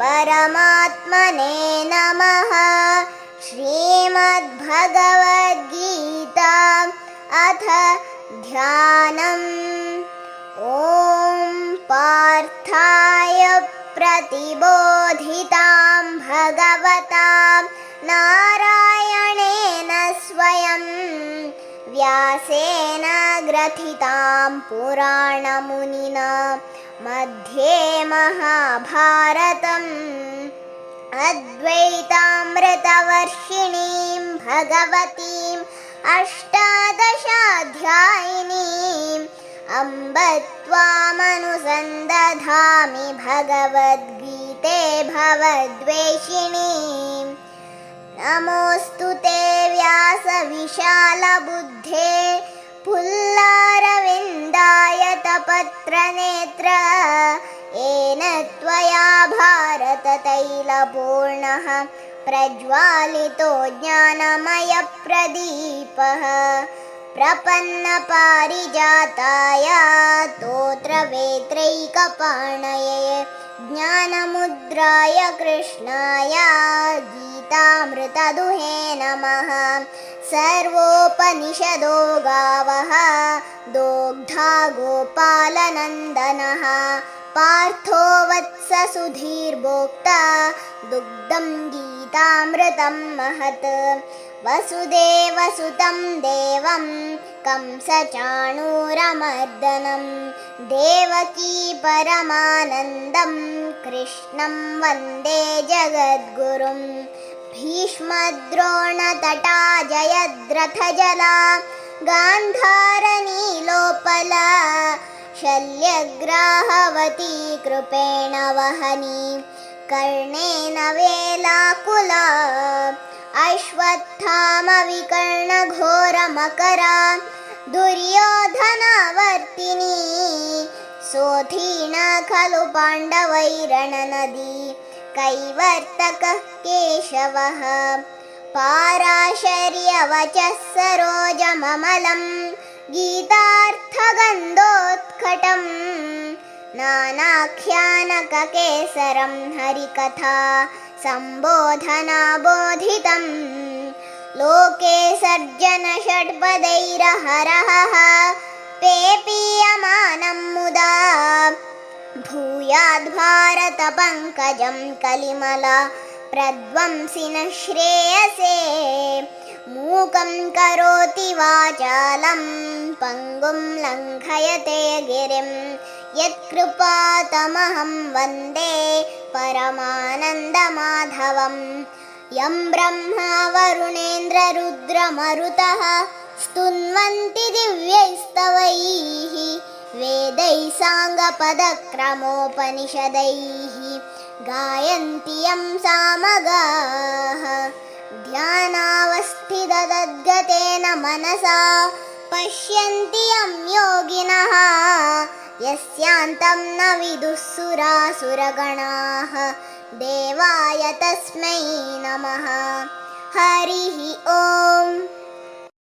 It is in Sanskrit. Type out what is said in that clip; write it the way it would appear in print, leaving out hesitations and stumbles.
परमात्मने नमः। श्रीमद्भगवद्गीता अथ ध्यानम्। ॐ पार्थाय प्रतिबोधितां भगवता नारायणेन स्वयं व्यासेन ग्रथितां पुराणमुनिना मध्ये महाभारतम् अद्वैतामृतवर्षिणीं भगवतीम् अष्टादशाध्यायिनीम् अम्ब त्वामनुसन्दधामि भगवद्गीते भवद्वेषिणीम्। नमोऽस्तु ते व्यासविशालबुद्धे पुल्लारविन्दायतपत्रनेत्र येन त्वया भारततैलपूर्णः प्रज्वालितो ज्ञानमयप्रदीपः। प्रपन्नपारिजाताय स्तोत्रवेत्रैकपाणये ज्ञानमुद्राय कृष्णाय गीतामृतदुहे नमः। सर्वोपनिषदो गावः दोग्धा गोपालनन्दनः पार्थो वत्स सुधीर्भोक्ता दुग्धं गीतामृतं महत्। वसुदेवसुतं देवं कंसचाणूरमर्दनं देवकी परमानन्दं कृष्णं वन्दे जगद्गुरुं। भीष्मद्रोणतटा जयद्रथजला गान्धारनीलोपला शल्यग्राहवती कृपेण वहनी कर्णेन वेलाकुला अश्वत्थामविकर्णघोरमकरा दुर्योधनावर्तिनी सोऽधीना खलु पाण्डवैरणनदी कैवर्तकः केशवः। पाराशर्यवचः सरोजममलं गीतार्थगन्धोत्कटं नानाख्यानककेसरं हरिकथा सम्बोधनाबोधितं। लोके सर्जन षड्पदैरहरः पेपीयमानं मुदा भूयाद्भारतपङ्कजं कलिमला प्रध्वंसिनः श्रेयसे। मूकं करोति वाचालं पङ्गुं लङ्घयते गिरिं यत्कृपातमहं वन्दे परमानन्दमाधवम्। यं ब्रह्मा वरुणेन्द्ररुद्रमरुतः स्तुन्वन्ति दिव्यैस्तवैः वेदैः साङ्गपदक्रमोपनिषदैः गायन्ति यं सामगाः। ध्यानावस्थिततद्गतेन मनसा पश्यन्ति यं योगिनः यस्यान्तं न विदुः सुरासुरगणाः देवाय तस्मै नमः। हरिः ॐ।